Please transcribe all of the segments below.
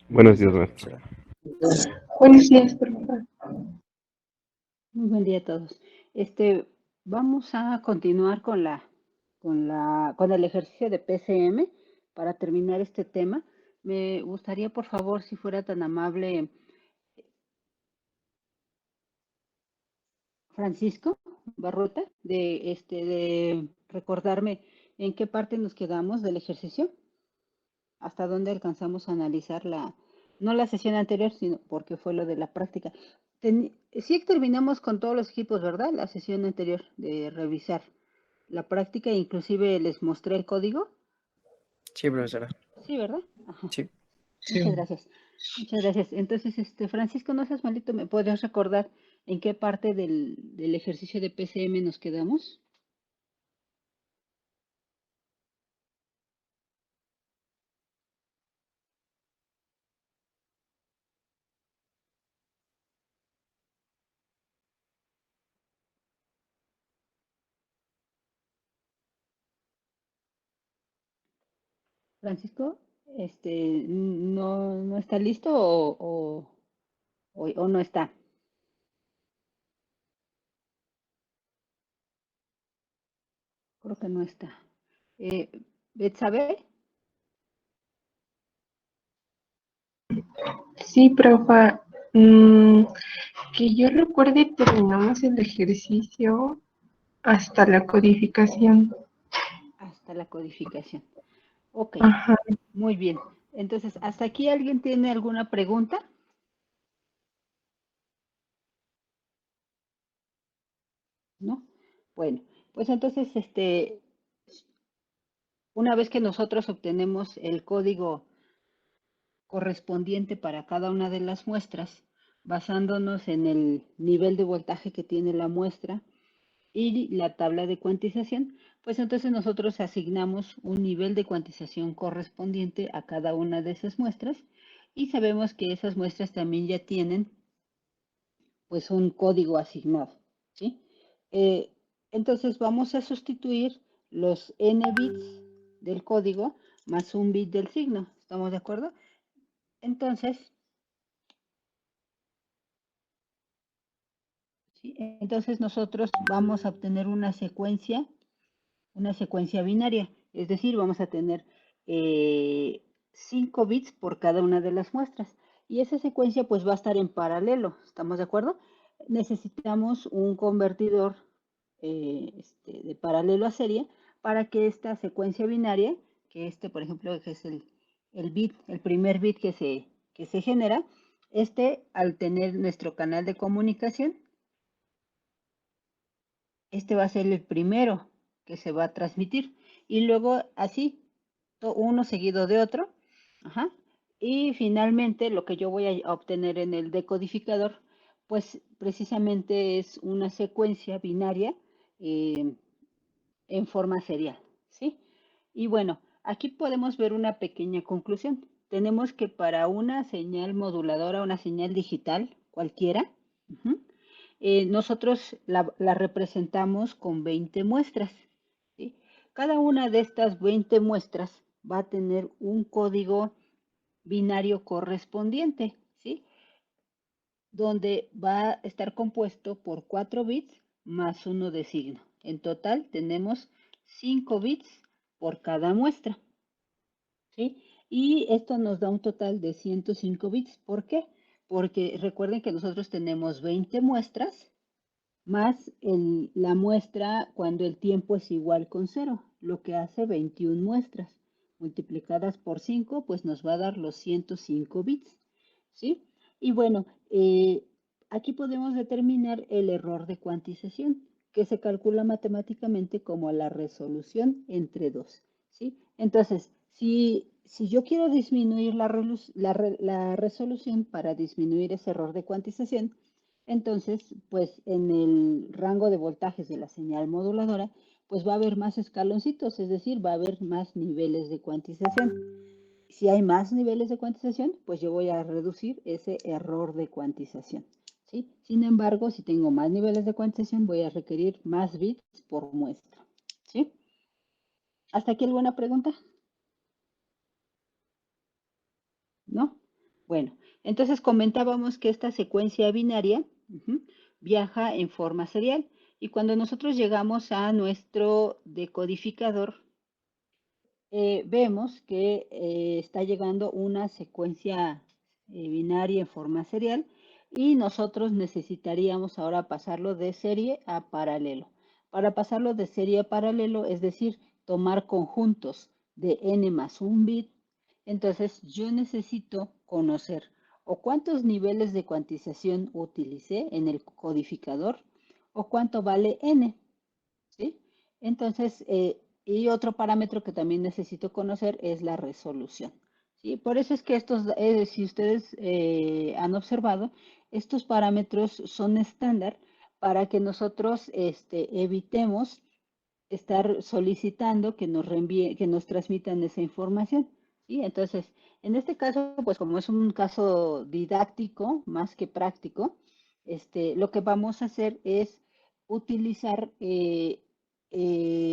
Buenos días, maestra. Buenos días, por favor. Muy buen día a todos. Vamos a continuar con el ejercicio de PCM para terminar este tema. Me gustaría, por favor, si fuera tan amable, Francisco Barrota, de recordarme en qué parte nos quedamos del ejercicio, hasta dónde alcanzamos a analizar no la sesión anterior, sino porque fue lo de la práctica. Sí terminamos con todos los equipos, ¿verdad? La sesión anterior de revisar la práctica, inclusive les mostré el código. Sí, profesora. Sí, ¿verdad? Ajá. Sí. Sí. Muchas gracias. Muchas gracias. Entonces, Francisco, no seas malito, ¿me podrías recordar en qué parte del ejercicio de PCM nos quedamos? Francisco, no está listo o no está. Creo que no está. ¿Betsabe? Sí, profa. Que yo recuerde, terminamos el ejercicio hasta la codificación. Hasta la codificación. Ok, Ajá. muy bien. Entonces, ¿hasta aquí alguien tiene alguna pregunta? ¿No? Bueno, pues entonces, una vez que nosotros obtenemos el código correspondiente para cada una de las muestras, basándonos en el nivel de voltaje que tiene la muestra y la tabla de cuantización, pues entonces nosotros asignamos un nivel de cuantización correspondiente a cada una de esas muestras y sabemos que esas muestras también ya tienen pues un código asignado, ¿sí? Eh, entonces vamos a sustituir los n bits del código más un bit del signo, ¿estamos de acuerdo? Entonces, ¿sí? Entonces nosotros vamos a obtener una secuencia binaria, es decir, vamos a tener 5 bits por cada una de las muestras. Y esa secuencia pues va a estar en paralelo, ¿estamos de acuerdo? Necesitamos un convertidor de paralelo a serie para que esta secuencia binaria, que por ejemplo, que es el primer bit que se genera, al tener nuestro canal de comunicación, va a ser el primero que se va a transmitir. Y luego así, uno seguido de otro. Ajá. Y finalmente lo que yo voy a obtener en el decodificador, pues precisamente es una secuencia binaria eh, en forma serial, ¿sí? Y bueno, aquí podemos ver una pequeña conclusión. Tenemos que para una señal moduladora, una señal digital cualquiera, nosotros la representamos con 20 muestras, ¿sí? Cada una de estas 20 muestras va a tener un código binario correspondiente, ¿sí? Donde va a estar compuesto por 4 bits más 1 de signo. En total tenemos 5 bits por cada muestra, ¿sí? Y esto nos da un total de 105 bits. ¿Por qué? Porque recuerden que nosotros tenemos 20 muestras más la muestra cuando el tiempo es igual con 0, lo que hace 21 muestras. Multiplicadas por 5, pues nos va a dar los 105 bits, ¿sí? Y bueno, aquí podemos determinar el error de cuantización, que se calcula matemáticamente como la resolución entre 2, ¿sí? Entonces, si yo quiero disminuir la resolución para disminuir ese error de cuantización, entonces, pues en el rango de voltajes de la señal moduladora, pues va a haber más escaloncitos, es decir, va a haber más niveles de cuantización. Si hay más niveles de cuantización, pues yo voy a reducir ese error de cuantización, ¿sí? Sin embargo, si tengo más niveles de cuantización, voy a requerir más bits por muestra, ¿sí? ¿Hasta aquí alguna pregunta? ¿No? Bueno, entonces comentábamos que esta secuencia binaria viaja en forma serial y cuando nosotros llegamos a nuestro decodificador, vemos que está llegando una secuencia binaria en forma serial y nosotros necesitaríamos ahora pasarlo de serie a paralelo. Para pasarlo de serie a paralelo, es decir, tomar conjuntos de n más un bit, entonces yo necesito conocer o cuántos niveles de cuantización utilicé en el codificador o cuánto vale n, ¿sí? Entonces, y otro parámetro que también necesito conocer es la resolución, ¿sí? Por eso es que estos, si ustedes han observado, estos parámetros son estándar para que nosotros evitemos estar solicitando que nos reenvíe, que nos transmitan esa información, ¿sí? Entonces, en este caso, pues como es un caso didáctico más que práctico, lo que vamos a hacer es utilizar,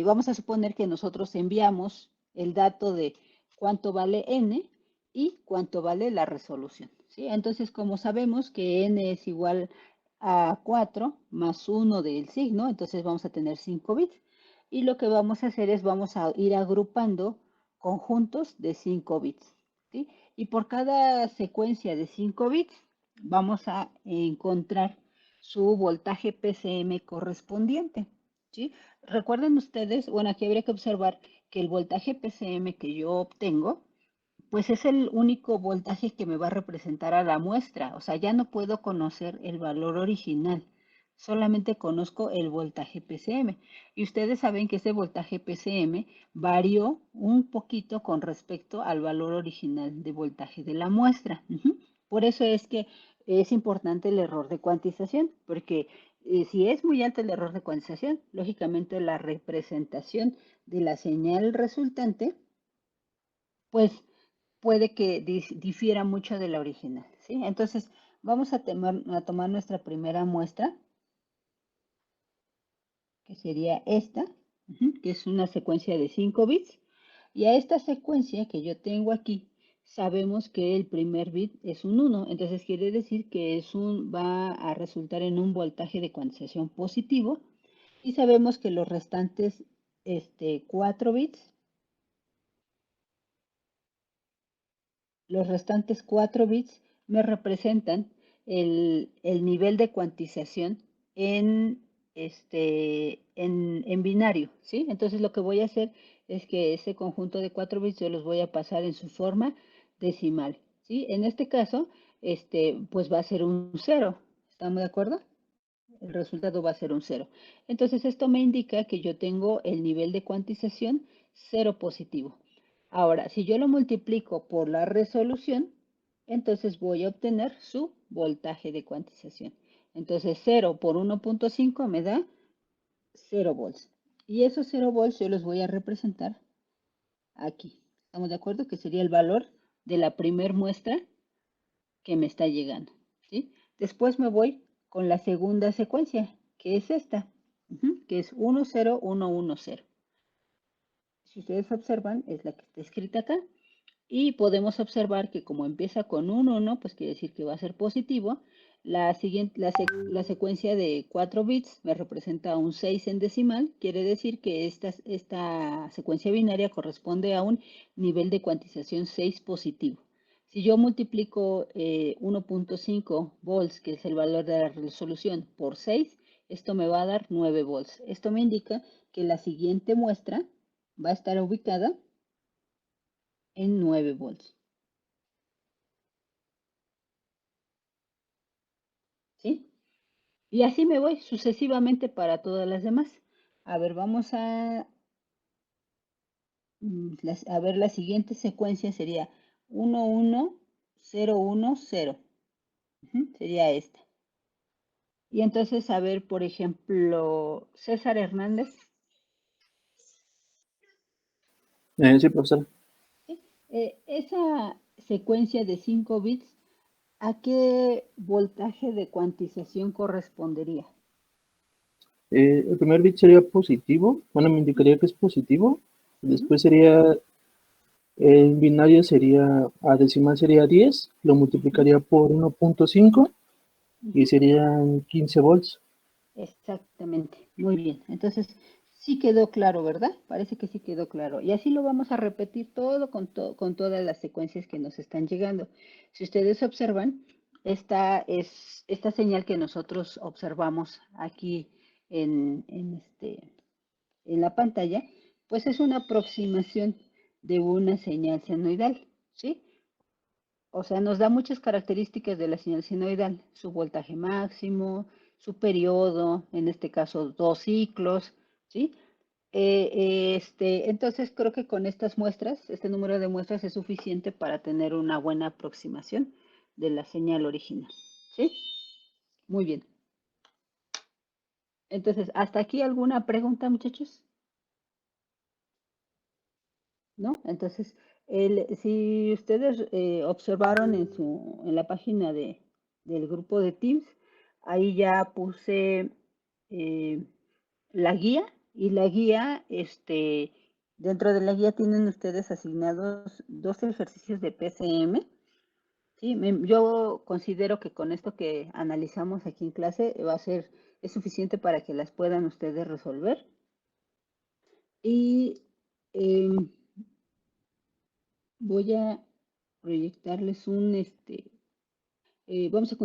vamos a suponer que nosotros enviamos el dato de cuánto vale n y cuánto vale la resolución, ¿sí? Entonces, como sabemos que n es igual a 4 más 1 del signo, entonces vamos a tener 5 bits. Y lo que vamos a hacer es vamos a ir agrupando conjuntos de 5 bits, ¿sí? Y por cada secuencia de 5 bits vamos a encontrar su voltaje PCM correspondiente, ¿sí? Recuerden ustedes, bueno, aquí habría que observar que el voltaje PCM que yo obtengo, pues es el único voltaje que me va a representar a la muestra. O sea, ya no puedo conocer el valor original. Solamente conozco el voltaje PCM. Y ustedes saben que ese voltaje PCM varió un poquito con respecto al valor original de voltaje de la muestra. Por eso es que es importante el error de cuantización, porque si es muy alto el error de cuantización, lógicamente la representación de la señal resultante, pues puede que difiera mucho de la original, ¿sí? Entonces, vamos a tomar nuestra primera muestra, que sería esta, que es una secuencia de 5 bits. Y a esta secuencia que yo tengo aquí, sabemos que el primer bit es un 1, entonces quiere decir que va a resultar en un voltaje de cuantización positivo. Y sabemos que los restantes 4 bits, me representan el nivel de cuantización en binario, ¿sí? Entonces lo que voy a hacer es que ese conjunto de 4 bits yo los voy a pasar en su forma decimal, ¿sí? En este caso, pues va a ser un 0, ¿estamos de acuerdo? El resultado va a ser un 0. Entonces esto me indica que yo tengo el nivel de cuantización 0 positivo. Ahora, si yo lo multiplico por la resolución, entonces voy a obtener su voltaje de cuantización. Entonces 0 por 1.5 me da 0 volts. Y esos 0 volts yo los voy a representar aquí. ¿Estamos de acuerdo? Que sería el valor de la primer muestra que me está llegando, ¿sí? Después me voy con la segunda secuencia, que es esta, que es 10110. Si ustedes observan, es la que está escrita acá. Y podemos observar que como empieza con un 1, pues quiere decir que va a ser positivo. La secuencia de 4 bits me representa un 6 en decimal. Quiere decir que esta secuencia binaria corresponde a un nivel de cuantización 6 positivo. Si yo multiplico 1.5 volts, que es el valor de la resolución, por 6, esto me va a dar 9 volts. Esto me indica que la siguiente muestra va a estar ubicada en 9 volts. ¿Sí? Y así me voy sucesivamente para todas las demás. A ver, vamos a ver, la siguiente secuencia sería 11010. Sería esta. Y entonces, a ver, por ejemplo, César Hernández. Sí, profesor. ¿Sí? Esa secuencia de 5 bits, ¿a qué voltaje de cuantización correspondería? El primer bit sería positivo. Bueno, me indicaría que es positivo. Después sería El binario sería, a decimal sería 10, lo multiplicaría por 1.5 y Ujú. serían 15 volts. Exactamente, muy bien. Entonces, sí quedó claro, ¿verdad? Parece que sí quedó claro. Y así lo vamos a repetir todo con todas las secuencias que nos están llegando. Si ustedes observan, esta señal que nosotros observamos aquí en la pantalla, pues es una aproximación de una señal senoidal, ¿sí? O sea, nos da muchas características de la señal senoidal, su voltaje máximo, su periodo, en este caso 2 ciclos, ¿sí? Entonces creo que con estas muestras, este número de muestras es suficiente para tener una buena aproximación de la señal original, ¿sí? Muy bien. Entonces, ¿hasta aquí alguna pregunta, muchachos? ¿No? Entonces, si ustedes observaron en la página del grupo de Teams, ahí ya puse eh, la guía y la guía, dentro de la guía tienen ustedes asignados 2 ejercicios de PCM. ¿Sí? Yo considero que con esto que analizamos aquí en clase es suficiente para que las puedan ustedes resolver. Y em, voy a proyectarles vamos a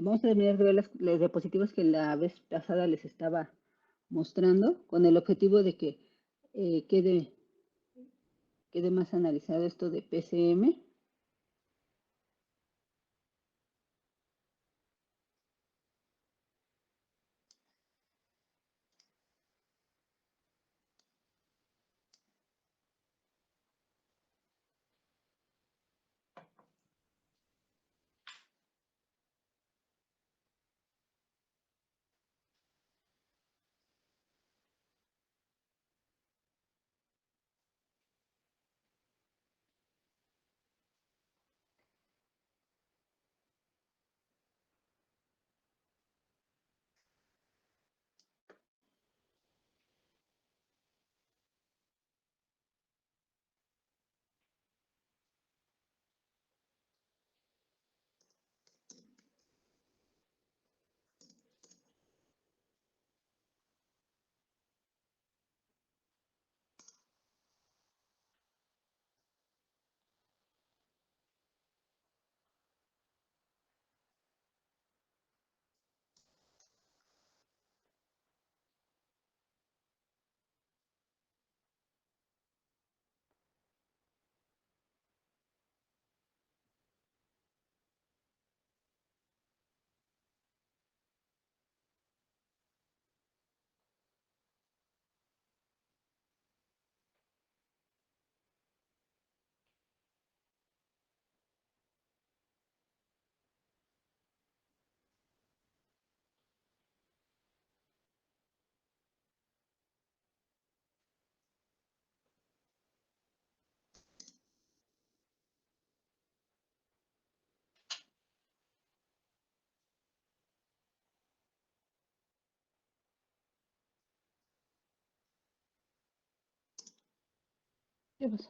vamos a terminar de ver las diapositivas que la vez pasada les estaba mostrando con el objetivo de que quede más analizado esto de PCM. ¿Qué pasó?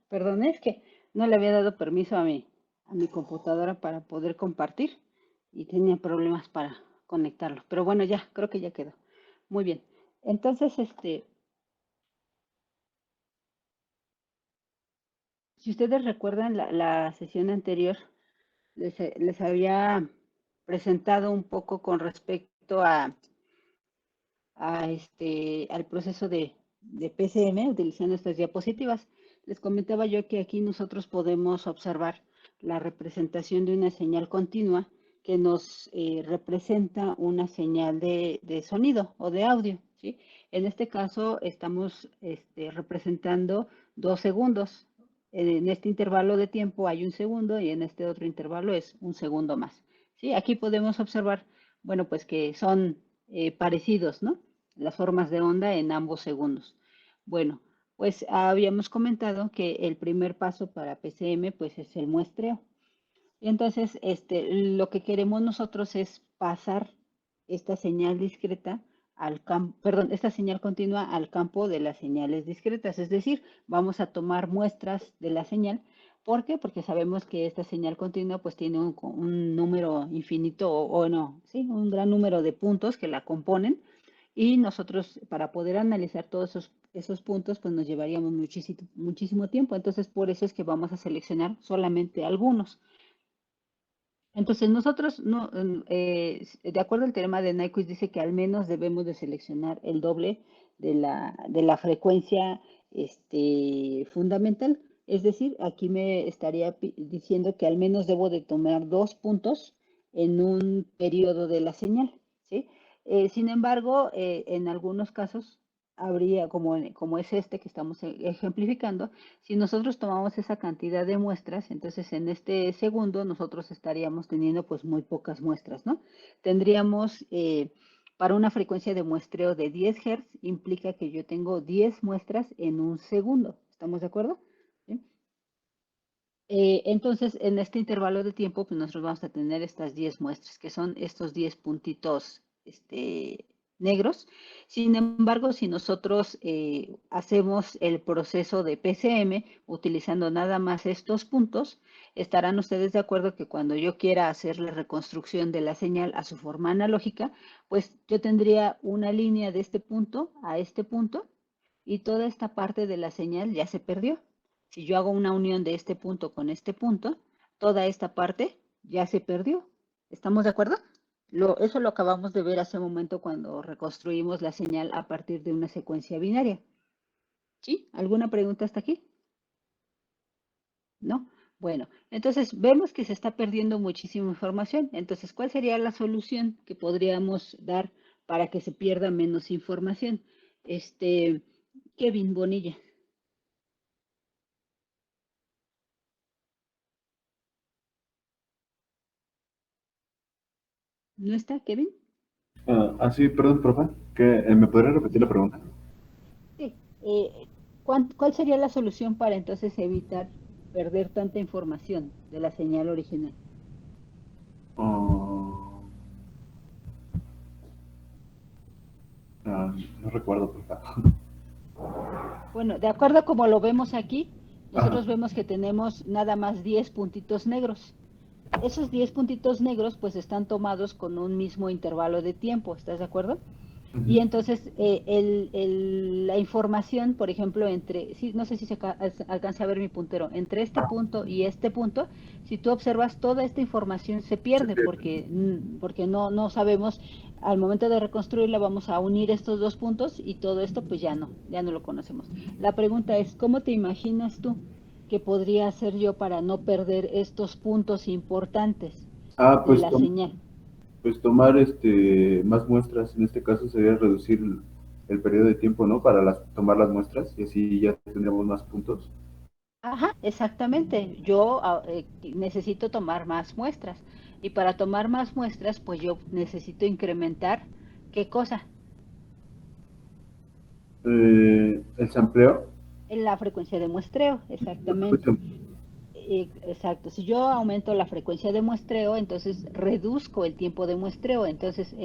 Perdón, es que no le había dado permiso a mi computadora para poder compartir y tenía problemas para conectarlo. Pero bueno, ya, creo que ya quedó. Muy bien. Entonces, si ustedes recuerdan la sesión anterior, les había presentado un poco con respecto al proceso de PCM utilizando estas diapositivas. Les comentaba yo que aquí nosotros podemos observar la representación de una señal continua que nos representa una señal de sonido o de audio, ¿sí? En este caso estamos representando 2 segundos. En este intervalo de tiempo hay 1 segundo y en este otro intervalo es 1 segundo más, ¿sí? Aquí podemos observar, bueno, pues que son parecidos, ¿no? Las formas de onda en ambos segundos. Bueno, pues habíamos comentado que el primer paso para PCM pues es el muestreo. Y entonces, lo que queremos nosotros es pasar esta señal discreta al campo, perdón, esta señal continua al campo de las señales discretas. Es decir, vamos a tomar muestras de la señal. ¿Por qué? Porque sabemos que esta señal continua pues tiene un número infinito o no, sí, un gran número de puntos que la componen y nosotros para poder analizar todos esos puntos pues nos llevaríamos muchísimo tiempo. Entonces por eso es que vamos a seleccionar solamente algunos. Entonces nosotros, no, de acuerdo al teorema de Nyquist, dice que al menos debemos de seleccionar el doble de la frecuencia fundamental. Es decir, aquí me estaría diciendo que al menos debo de tomar 2 puntos en un periodo de la señal, ¿sí? Sin embargo, en algunos casos habría, como es este que estamos ejemplificando, si nosotros tomamos esa cantidad de muestras, entonces en este segundo nosotros estaríamos teniendo pues muy pocas muestras, ¿no? Tendríamos, para una frecuencia de muestreo de 10 Hz, implica que yo tengo 10 muestras en 1 segundo. ¿Estamos de acuerdo? ¿Sí? Entonces, en este intervalo de tiempo, pues nosotros vamos a tener estas 10 muestras, que son estos 10 puntitos negros. Sin embargo, si nosotros hacemos el proceso de PCM utilizando nada más estos puntos, estarán ustedes de acuerdo que cuando yo quiera hacer la reconstrucción de la señal a su forma analógica, pues yo tendría una línea de este punto a este punto y toda esta parte de la señal ya se perdió. Si yo hago una unión de este punto con este punto, toda esta parte ya se perdió. ¿Estamos de acuerdo? Eso lo acabamos de ver hace un momento cuando reconstruimos la señal a partir de una secuencia binaria. ¿Sí? ¿Alguna pregunta hasta aquí? ¿No? Bueno, entonces vemos que se está perdiendo muchísima información. Entonces, ¿cuál sería la solución que podríamos dar para que se pierda menos información? Kevin Bonilla. ¿No está, Kevin? Sí, perdón, profe, ¿me podría repetir la pregunta? Sí. ¿Cuál sería la solución para entonces evitar perder tanta información de la señal original? Ah, no recuerdo, profe. Bueno, de acuerdo a como lo vemos aquí, Ajá. nosotros vemos que tenemos nada más 10 puntitos negros. Esos 10 puntitos negros pues están tomados con un mismo intervalo de tiempo, ¿estás de acuerdo? Y Ujú. entonces la información, por ejemplo, sí, no sé si se alcanza a ver mi puntero, entre este punto y este punto, si tú observas toda esta información se Se pierde pierde. porque no sabemos, al momento de reconstruirla vamos a unir estos 2 puntos y todo esto pues ya no lo conocemos. La pregunta es, ¿cómo te imaginas tú que podría hacer yo para no perder estos puntos importantes Ah, de la señal? pues tomar más muestras, en este caso sería reducir el periodo de tiempo, ¿no? Para tomar las muestras y así ya tendríamos más puntos. Ajá, exactamente. Yo necesito tomar más muestras y para tomar más muestras, pues yo necesito incrementar, ¿qué cosa? El sampleo, En la frecuencia de muestreo, la exactamente. frecuencia. Exacto. Si yo aumento la frecuencia de muestreo, entonces reduzco el tiempo de muestreo. Entonces,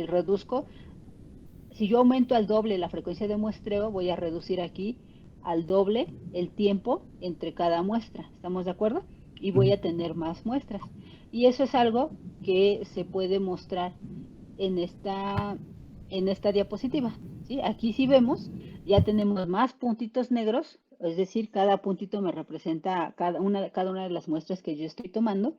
si yo aumento al doble la frecuencia de muestreo, voy a reducir aquí al doble el tiempo entre cada muestra. ¿Estamos de acuerdo? Y voy a tener más muestras. Y eso es algo que se puede mostrar en esta diapositiva. ¿Sí? Aquí sí vemos, ya tenemos más puntitos negros, es decir, cada puntito me representa cada una de las muestras que yo estoy tomando.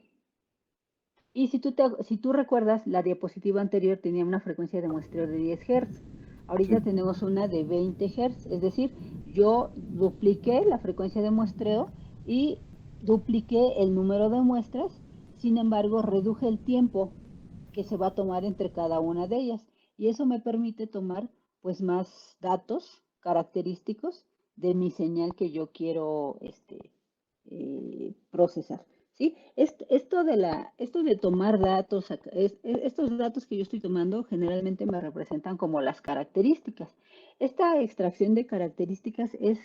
Y si tú recuerdas, la diapositiva anterior tenía una frecuencia de muestreo de 10 Hz. Ahorita Sí. tenemos una de 20 Hz, es decir, yo dupliqué la frecuencia de muestreo y dupliqué el número de muestras, sin embargo, reduje el tiempo que se va a tomar entre cada una de ellas. Y eso me permite tomar pues más datos característicos de mi señal que yo quiero procesar. ¿Sí? Esto de tomar datos, estos datos que yo estoy tomando generalmente me representan como las características. Esta extracción de características es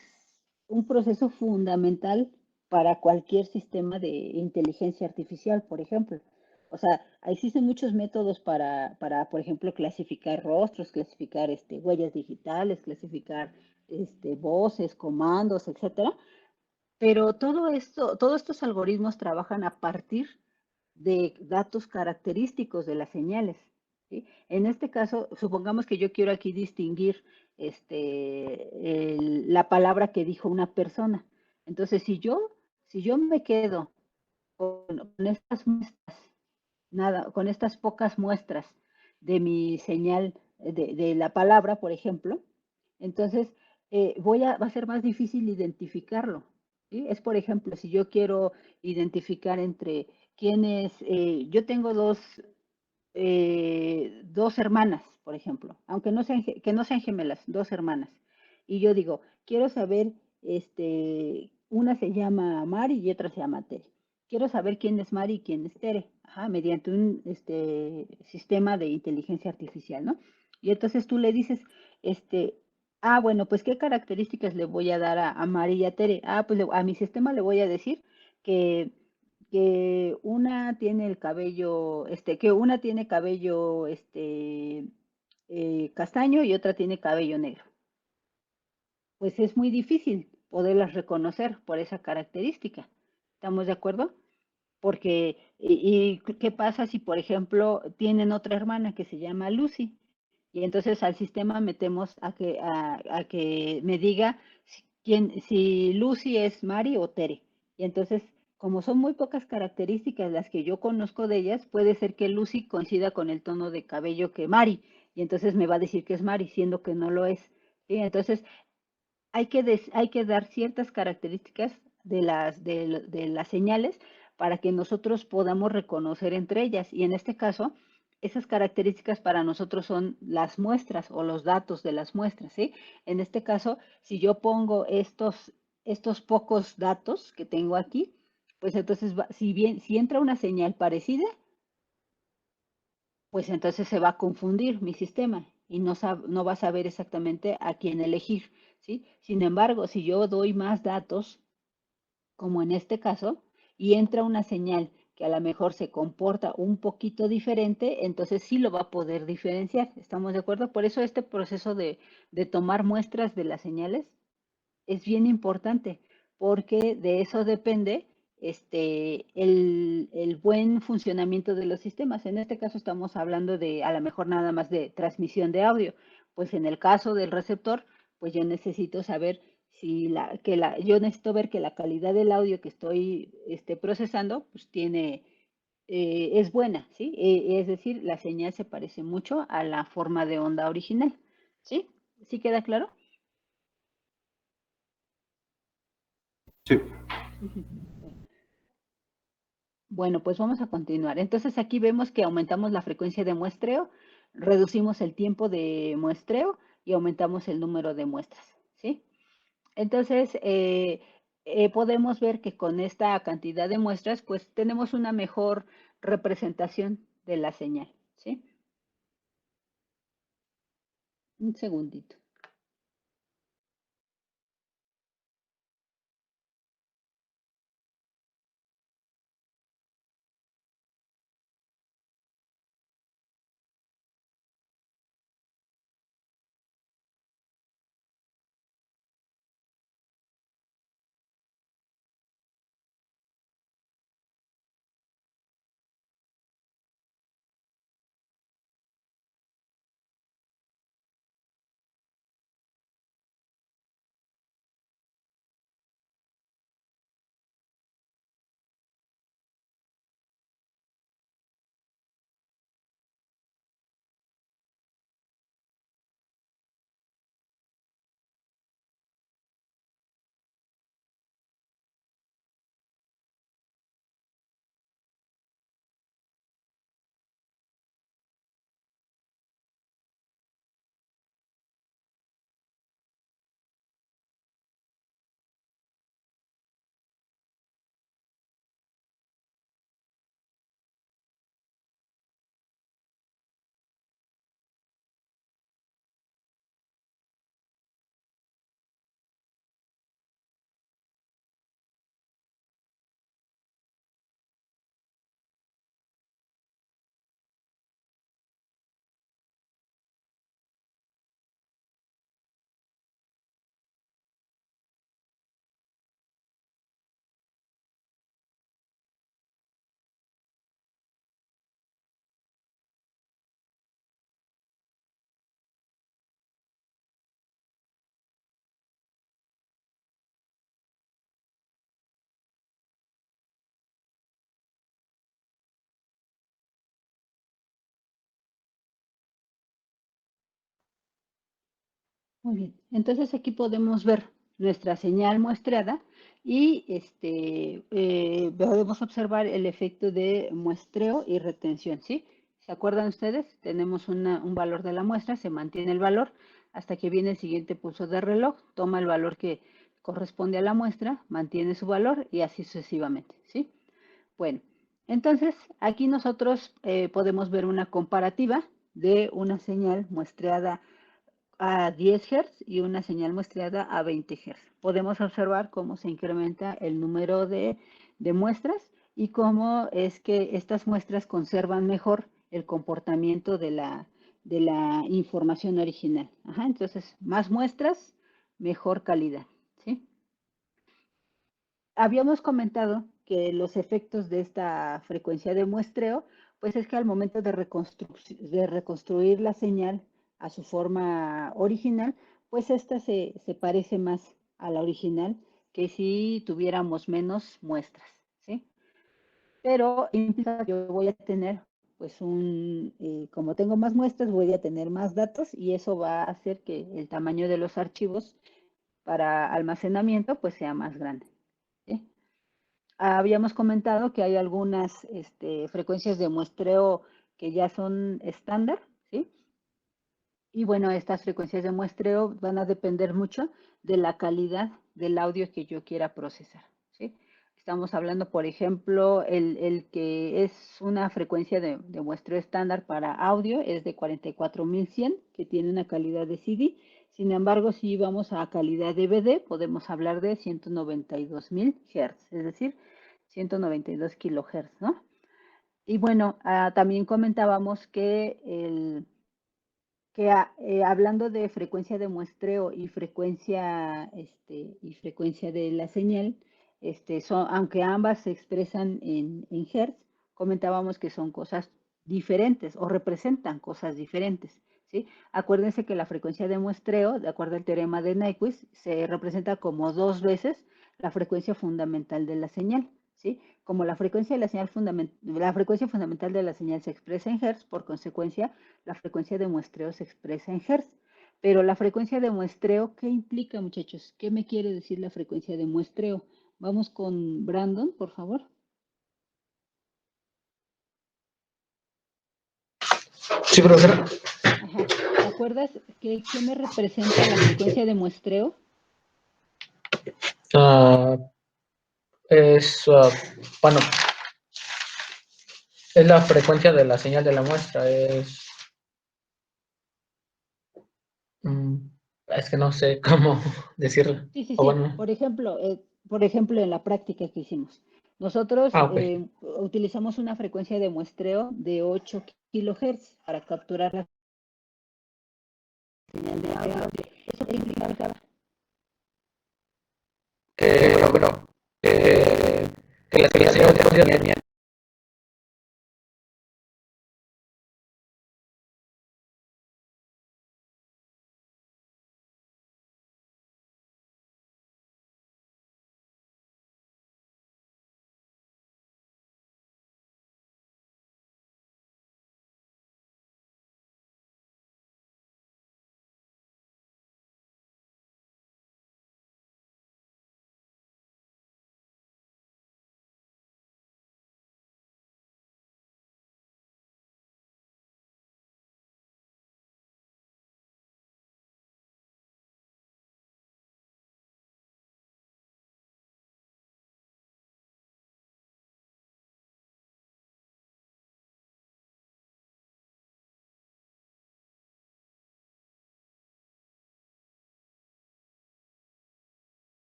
un proceso fundamental para cualquier sistema de inteligencia artificial, por ejemplo. O sea, existen muchos métodos por ejemplo, clasificar rostros, clasificar huellas digitales, clasificar voces, comandos, etcétera. Pero todos estos algoritmos trabajan a partir de datos característicos de las señales. ¿Sí? En este caso, supongamos que yo quiero aquí distinguir la palabra que dijo una persona. Entonces, si yo me quedo con estas muestras, con estas pocas muestras de mi señal de la palabra, por ejemplo, entonces va a ser más difícil identificarlo. ¿Sí? Es, por ejemplo, si yo quiero identificar entre quiénes, yo tengo dos hermanas, por ejemplo, aunque que no sean gemelas, dos hermanas. Y yo digo, quiero saber, una se llama Mari y otra se llama Tere. Quiero saber quién es Mari y quién es Tere, mediante un sistema de inteligencia artificial, ¿no? Y entonces tú le dices, bueno, pues qué características le voy a dar a Mari y a Tere. Pues a mi sistema le voy a decir que una tiene el cabello, que una tiene cabello, castaño y otra tiene cabello negro. Pues es muy difícil poderlas reconocer por esa característica. ¿Estamos de acuerdo? Porque, ¿qué pasa si, por ejemplo, tienen otra hermana que se llama Lucy? Y entonces al sistema metemos a que me diga si Lucy es Mari o Tere. Y entonces, como son muy pocas características las que yo conozco de ellas, puede ser que Lucy coincida con el tono de cabello que Mari. Y entonces me va a decir que es Mari, siendo que no lo es. ¿Sí? Entonces, hay que dar ciertas características de las señales para que nosotros podamos reconocer entre ellas. Y en este caso, esas características para nosotros son las muestras o los datos de las muestras, ¿sí? En este caso, si yo pongo estos pocos datos que tengo aquí, pues entonces, si entra una señal parecida, pues entonces se va a confundir mi sistema y no va a saber exactamente a quién elegir, ¿sí? Sin embargo, si yo doy más datos, como en este caso, y entra una señal que a lo mejor se comporta un poquito diferente, entonces sí lo va a poder diferenciar. ¿Estamos de acuerdo? Por eso este proceso de tomar muestras de las señales es bien importante, porque de eso depende el buen funcionamiento de los sistemas. En este caso estamos hablando de a lo mejor nada más de transmisión de audio. Pues en el caso del receptor, pues yo necesito saber yo necesito ver que la calidad del audio que estoy procesando, pues es buena, ¿sí? Es decir, la señal se parece mucho a la forma de onda original, ¿sí? ¿Sí queda claro? Sí. Bueno, pues vamos a continuar. Entonces aquí vemos que aumentamos la frecuencia de muestreo, reducimos el tiempo de muestreo y aumentamos el número de muestras, ¿sí? Entonces, podemos ver que con esta cantidad de muestras, pues tenemos una mejor representación de la señal, ¿sí? Un segundito. Muy bien. Entonces aquí podemos ver nuestra señal muestreada y podemos observar el efecto de muestreo y retención, ¿sí? ¿Se acuerdan ustedes? Tenemos un valor de la muestra, se mantiene el valor hasta que viene el siguiente pulso de reloj, toma el valor que corresponde a la muestra, mantiene su valor y así sucesivamente, ¿sí? Bueno, entonces aquí nosotros podemos ver una comparativa de una señal muestreada a 10 Hz y una señal muestreada a 20 Hz. Podemos observar cómo se incrementa el número de muestras y cómo es que estas muestras conservan mejor el comportamiento de la información original. Ajá, entonces, más muestras, mejor calidad, ¿sí? Habíamos comentado que los efectos de esta frecuencia de muestreo, pues es que al momento de reconstruir la señal a su forma original, pues esta se parece más a la original que si tuviéramos menos muestras, ¿sí? Pero implica que yo voy a tener, pues como tengo más muestras, voy a tener más datos y eso va a hacer que el tamaño de los archivos para almacenamiento, pues sea más grande, ¿sí? Habíamos comentado que hay algunas frecuencias de muestreo que ya son estándar, ¿sí? Y bueno, estas frecuencias de muestreo van a depender mucho de la calidad del audio que yo quiera procesar, ¿sí? Estamos hablando, por ejemplo, el que es una frecuencia de muestreo estándar para audio es de 44100, que tiene una calidad de CD. Sin embargo, si vamos a calidad de DVD, podemos hablar de 192.000 Hz, es decir, 192 kilohertz, ¿no? Y bueno, también comentábamos que hablando de frecuencia de muestreo y frecuencia de la señal, aunque ambas se expresan en Hertz, comentábamos que son cosas diferentes o representan cosas diferentes, ¿sí? Acuérdense que la frecuencia de muestreo, de acuerdo al teorema de Nyquist, se representa como 2 veces la frecuencia fundamental de la señal, ¿sí? Como la frecuencia fundamental de la señal se expresa en Hertz, por consecuencia, la frecuencia de muestreo se expresa en Hertz. Pero la frecuencia de muestreo, ¿qué implica, muchachos? ¿Qué me quiere decir la frecuencia de muestreo? Vamos con Brandon, por favor. Sí, profesora. Ajá. ¿Te acuerdas qué me representa la frecuencia de muestreo? Bueno, es la frecuencia de la señal de la muestra. Es que no sé cómo decirlo. Sí, sí, O sí. bueno, Por ejemplo, en la práctica que hicimos, nosotros ok. utilizamos una frecuencia de muestreo de 8 kilohertz para capturar la señal de audio. ¿Eso qué implicaba? Bueno, que la señal de audio tenía